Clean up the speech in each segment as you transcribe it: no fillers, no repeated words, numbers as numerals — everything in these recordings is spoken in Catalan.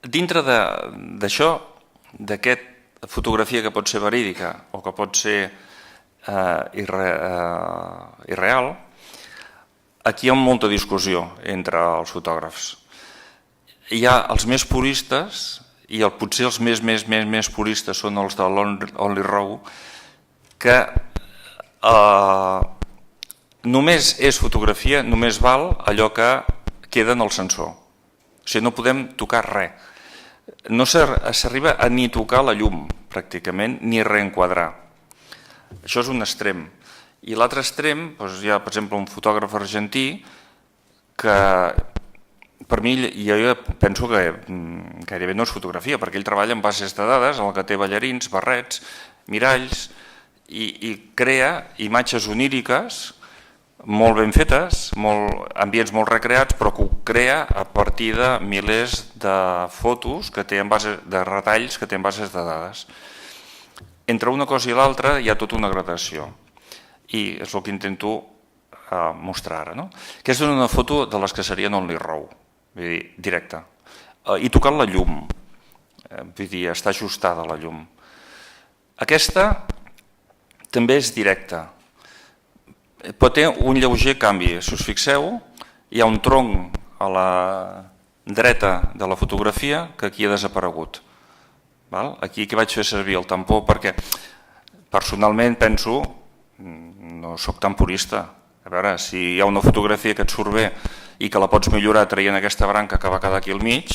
dintre d'això, d'aquesta fotografia que pot ser verídica o que pot ser irreal, aquí hi ha molta discussió entre els fotògrafs. Hi ha els més puristes, i potser els més puristes són els de l'Only Raw, que només és fotografia, només val allò que queda en el sensor. O sigui, no podem tocar res. No s'arriba a ni tocar la llum, pràcticament, ni reenquadrar. Això és un extrem. I l'altre extrem, hi ha, per exemple, un fotògraf argentí que, per mi, jo penso que gairebé no és fotografia, perquè ell treballa en bases de dades, en el que té ballarins, barrets, miralls, i crea imatges oníriques molt ben fetes, ambients molt recreats, però que ho crea a partir de milers de fotos que té en base de retalls que té en bases de dades. Entre una cosa i l'altra hi ha tota una gradació i és el que intento mostrar ara. Aquesta és una foto de les que serien Only Raw, vull dir, directa, i tocant la llum, vull dir, està ajustada la llum. Aquesta també és directa, però té un lleuger canvi. Si us fixeu, hi ha un tronc a la dreta de la fotografia que aquí ha desaparegut. Aquí que vaig fer servir el tampó perquè personalment penso, no soc tan purista, a veure, si hi ha una fotografia que et surt bé i que la pots millorar traient aquesta branca que va quedar aquí al mig,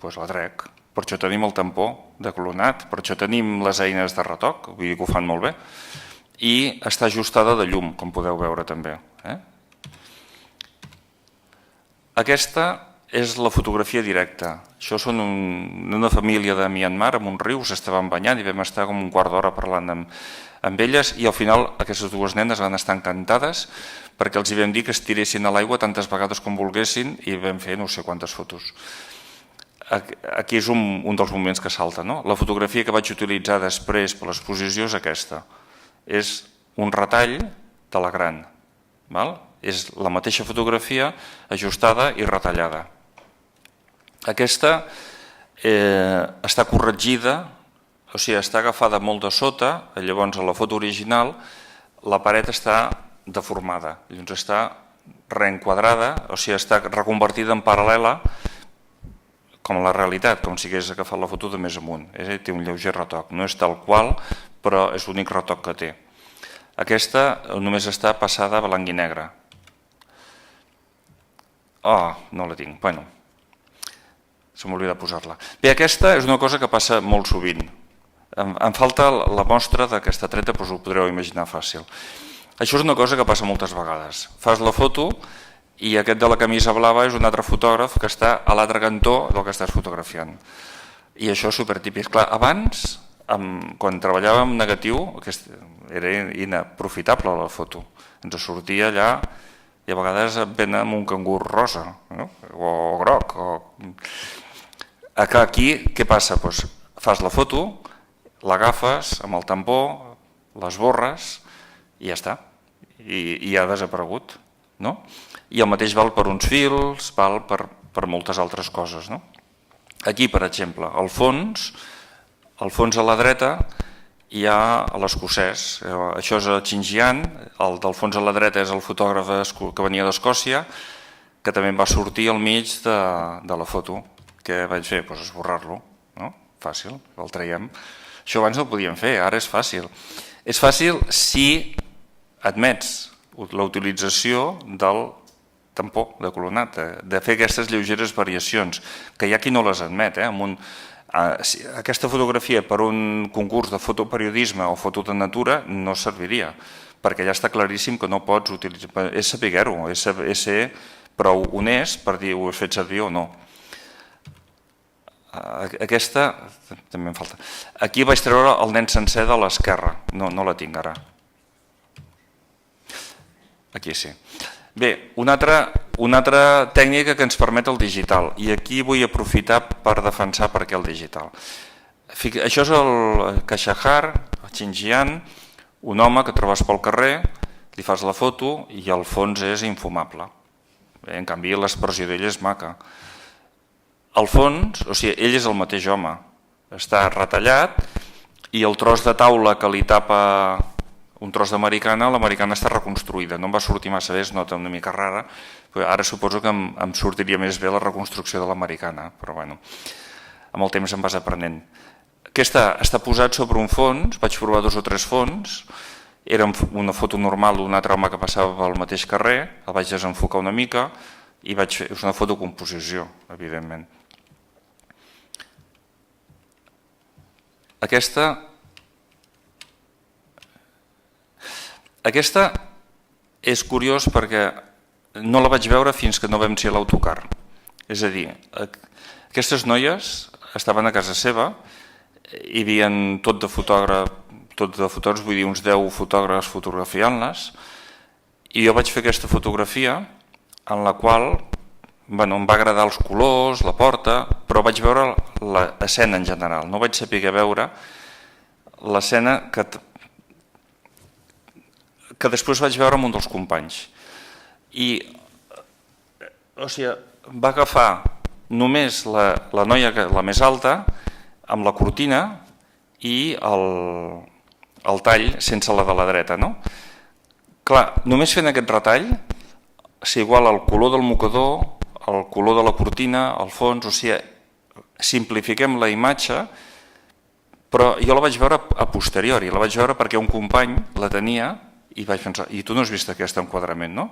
doncs la trec. Per això tenim el tampó de clonat, per això tenim les eines de retoc, vull dir que ho fan molt bé, i està ajustada de llum, com podeu veure també. Aquesta és la fotografia directa. Això són una família de Myanmar amb un riu, s'estaven banyant i vam estar com un quart d'hora parlant amb elles i al final aquestes dues nenes van estar encantades perquè els hi vam dir que es tiressin a l'aigua tantes vegades com volguessin i vam fer no sé quantes fotos. Aquí és un dels moments que salta. La fotografia que vaig utilitzar després per l'exposició és aquesta. És un retall de la gran. És la mateixa fotografia ajustada i retallada. Aquesta està corregida, o sigui, està agafada molt de sota, llavors a la foto original la paret està deformada, llavors està reenquadrada, o sigui, està reconvertida en paral·lela com la realitat, com si hagués agafat la foto de més amunt. Té un lleuger retoc, no és tal qual, però és l'únic retoc que té. Aquesta només està passada a blanc i negre. No la tinc, bueno, se m'oblida posar-la. Bé, aquesta és una cosa que passa molt sovint. Em falta la mostra d'aquesta treta, però us ho podreu imaginar fàcil. Això és una cosa que passa moltes vegades. Fas la foto i aquest de la camisa blava és un altre fotògraf que està a l'altre cantó del que estàs fotografiant. I això és supertípic. Clar, abans, quan treballàvem negatiu, era inaprofitable la foto. Ens sortia allà i a vegades ven amb un cangur rosa o groc. Aquí què passa? Fas la foto, l'agafes amb el tampó, l'esborres i ja està. I ha desaparegut. I el mateix val per uns fils, val per moltes altres coses. Aquí, per exemple, al fons a la dreta hi ha l'escocès. Això és a Xinjiang, el del fons a la dreta és el fotògraf que venia d'Escòcia, que també va sortir al mig de la foto. Què vaig fer? Esborrar-lo. Fàcil, el traiem. Això abans no ho podíem fer, ara és fàcil. És fàcil si admets la utilització del tampó de clonat, de fer aquestes lleugeres variacions, que hi ha qui no les admet. Aquesta fotografia per un concurs de fotoperiodisme o foto de natura no serviria, perquè ja està claríssim que no pots utilitzar, és saber-ho, és ser prou honest per dir ho has fet servir o no. Aquesta també em falta. Aquí vaig treure el nen sencer de l'esquerra, no la tinc ara. Aquí sí. Bé, una altra tècnica que ens permet el digital, i aquí vull aprofitar per defensar per què el digital. Això és el Kashgar, a Xinjiang, un home que trobes pel carrer, li fas la foto i el fons és infumable. En canvi, l'expressió d'ell és maca. al fons, o sigui, ell és el mateix home, està retallat i el tros de taula que li tapa un tros d'americana, l'americana està reconstruïda, no em va sortir massa bé, es nota una mica rara, però ara suposo que em sortiria més bé la reconstrucció de l'americana, però bueno, amb el temps em vas aprenent. Aquesta està posat sobre un fons, vaig provar 2 o 3 fons, era una foto normal d'un altre home que passava pel mateix carrer, el vaig desenfocar una mica i vaig fer, és una fotocomposició, evidentment. Aquesta és curiós perquè no la vaig veure fins que no vam ser a l'autocar. És a dir, aquestes noies estaven a casa seva, hi havia tot de fotògrafs, vull dir, uns 10 fotògrafs fotografiant-les, i jo vaig fer aquesta fotografia en la qual em va agradar els colors, la porta, però vaig veure l'escena en general, no vaig saber veure l'escena que després vaig veure amb un dels companys. I, o sigui, va agafar només la noia, la més alta, amb la cortina i el tall sense la de la dreta. Clar, només fent aquest retall, s'iguala el color del mocador, el color de la cortina, el fons, o sigui, simplifiquem la imatge, però jo la vaig veure a posteriori, la vaig veure perquè un company la tenia i vaig pensar, i tu no has vist aquest enquadrament, no?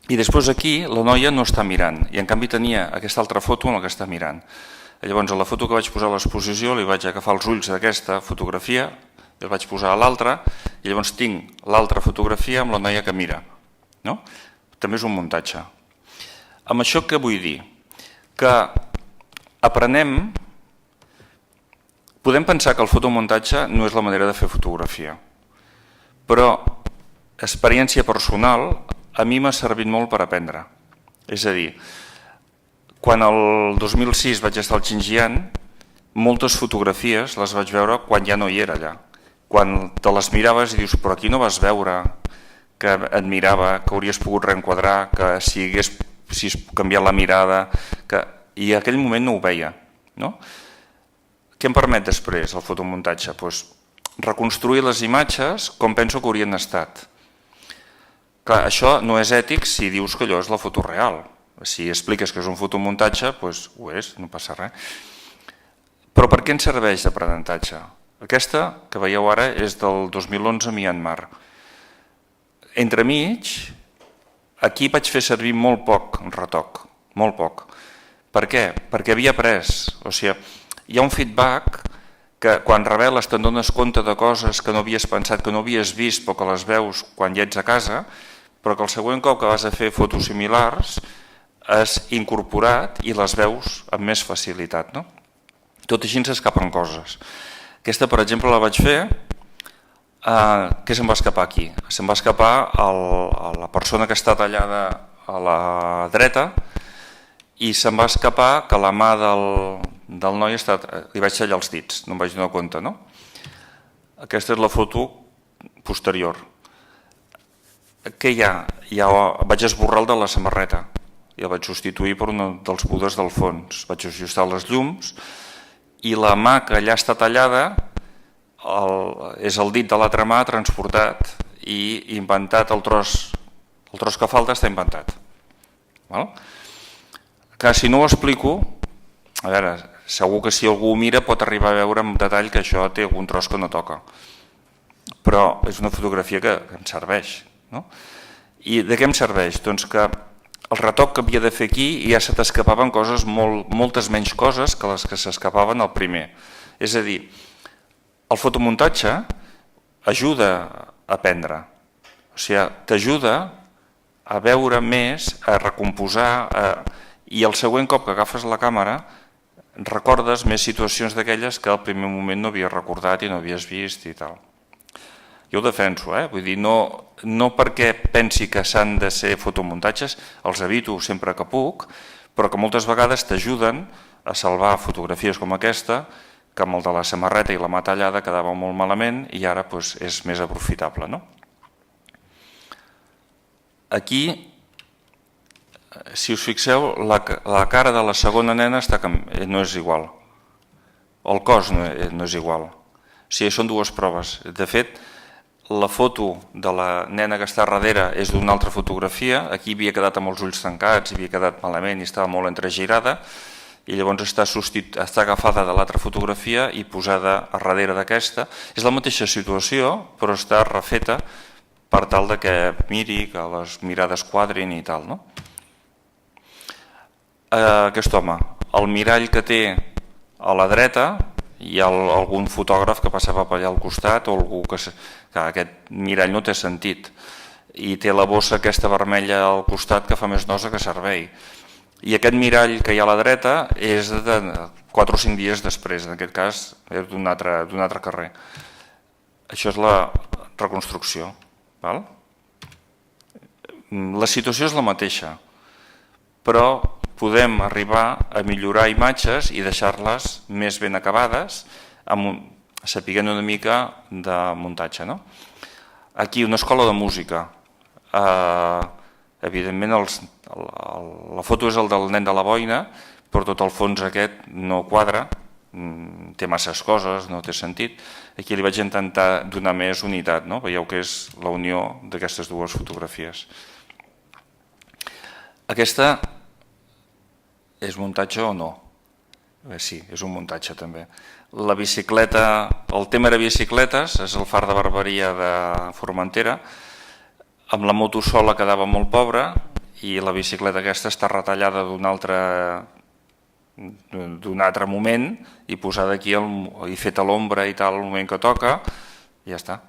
I després aquí la noia no està mirant, i en canvi tenia aquesta altra foto en la que està mirant. Llavors a la foto que vaig posar a l'exposició li vaig agafar els ulls d'aquesta fotografia, i el vaig posar a l'altra, i llavors tinc l'altra fotografia amb la noia que mira. També és un muntatge. Amb això què vull dir? Que aprenem, podem pensar que el fotomuntatge no és la manera de fer fotografia, però experiència personal a mi m'ha servit molt per aprendre. És a dir, quan el 2006 vaig estar al Xinjiang, moltes fotografies les vaig veure quan ja no hi era allà. Quan te les miraves i dius, però aquí no vas veure que et mirava, que hauries pogut reenquadrar, que si hagués canviat la mirada, i en aquell moment no ho veia. Què em permet després el fotomuntatge? Reconstruir les imatges com penso que haurien estat. Clar, això no és ètic si dius que allò és la foto real. Si expliques que és un fotomuntatge, doncs ho és, no passa res. Però per què ens serveix d'aprenentatge? Aquesta que veieu ara és del 2011 a Myanmar. Entremig, aquí vaig fer servir molt poc retoc, molt poc. Per què? Perquè havia après. O sigui, hi ha un feedback que quan reveles te'n dones compte de coses que no havies pensat, que no havies vist, però que les veus quan ja ets a casa, però que el següent cop que vas a fer fotos similars has incorporat i les veus amb més facilitat. Tot així ens escapen coses. Aquesta, per exemple, la vaig fer. Què se'm va escapar aquí? Se'm va escapar la persona que està tallada a la dreta i se'm va escapar que la mà del noi li vaig tallar els dits, no em vaig donar compte. Aquesta és la foto posterior. Què hi ha? Vaig esborrar el de la samarreta i el vaig substituir per un dels budes del fons. Vaig ajustar les llums i la mà que allà està tallada és el dit de l'altra mà transportat i inventat el tros que falta està inventat. Que si no ho explico, a veure, segur que si algú ho mira pot arribar a veure amb detall que això té algun tros que no toca, però és una fotografia que em serveix. I de què em serveix? Doncs que el retoc que havia de fer aquí ja se t'escapaven coses, moltes menys coses que les que s'escapaven al primer. És a dir, el fotomuntatge ajuda a aprendre, o sigui, t'ajuda a veure més, a recomposar, i el següent cop que agafes la càmera recordes més situacions d'aquelles que al primer moment no havies recordat i no havies vist i tal. Jo ho defenso, vull dir, no perquè pensi que s'han de ser fotomuntatges, els evito sempre que puc, però que moltes vegades t'ajuden a salvar fotografies com aquesta, que amb el de la samarreta i la mà tallada quedava molt malament i ara és més aprofitable. Aquí si us fixeu, la cara de la segona nena no és igual. El cos no és igual. O sigui, són dues proves. De fet, la foto de la nena que està darrere és d'una altra fotografia. Aquí havia quedat amb els ulls tancats, havia quedat malament i estava molt entregirada, i llavors està agafada de l'altra fotografia i posada a darrere d'aquesta. És la mateixa situació, però està refeta per tal que miri, que les mirades quadrin i tal, no? Aquest home, el mirall que té a la dreta, hi ha algun fotògraf que passava per allà al costat o algú que aquest mirall no té sentit i té la bossa aquesta vermella al costat que fa més nosa que servei. I aquest mirall que hi ha a la dreta és de 4 o 5 dies després, en aquest cas és d'un altre carrer. Això és la reconstrucció. La situació és la mateixa, però podem arribar a millorar imatges i deixar-les més ben acabades, sapiguent una mica de muntatge. Aquí, una escola de música. Evidentment, la foto és el del nen de la boina, però tot el fons aquest no quadra, té masses coses, no té sentit. Aquí li vaig intentar donar més unitat, veieu que és la unió d'aquestes dues fotografies. Aquesta és muntatge o no? Sí, és un muntatge també. La bicicleta, el tema de bicicletes, és el far de Barberia de Formentera. Amb la moto sola quedava molt pobra i la bicicleta aquesta està retallada d'un altre moment i posada aquí i feta a l'ombra i tal, el moment que toca, i ja està.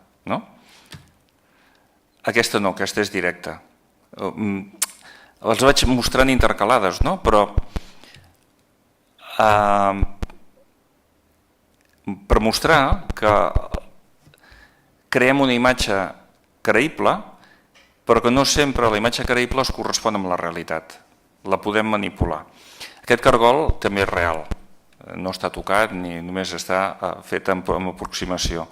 Aquesta no, aquesta és directa. Els vaig mostrant intercalades, però per mostrar que creem una imatge creïble, però que no sempre la imatge creïble es correspon amb la realitat. La podem manipular. Aquest cargol també és real. No està tocat ni només està fet amb aproximació.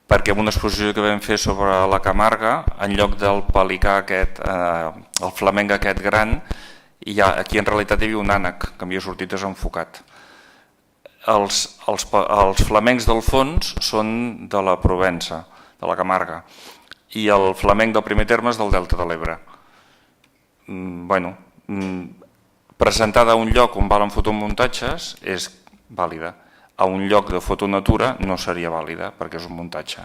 Perquè en una exposició que vam fer sobre la Camarga, en lloc del pelicà aquest, el flamenc aquest gran, aquí en realitat hi havia un ànec que havia sortit desenfocat. Els flamencs del fons són de la Provença, de la Camarga, i el flamenc del primer terme és del Delta de l'Ebre. Presentada a un lloc on valen fotomuntatges és vàlida. A un lloc de fotonatura no seria vàlida perquè és un muntatge.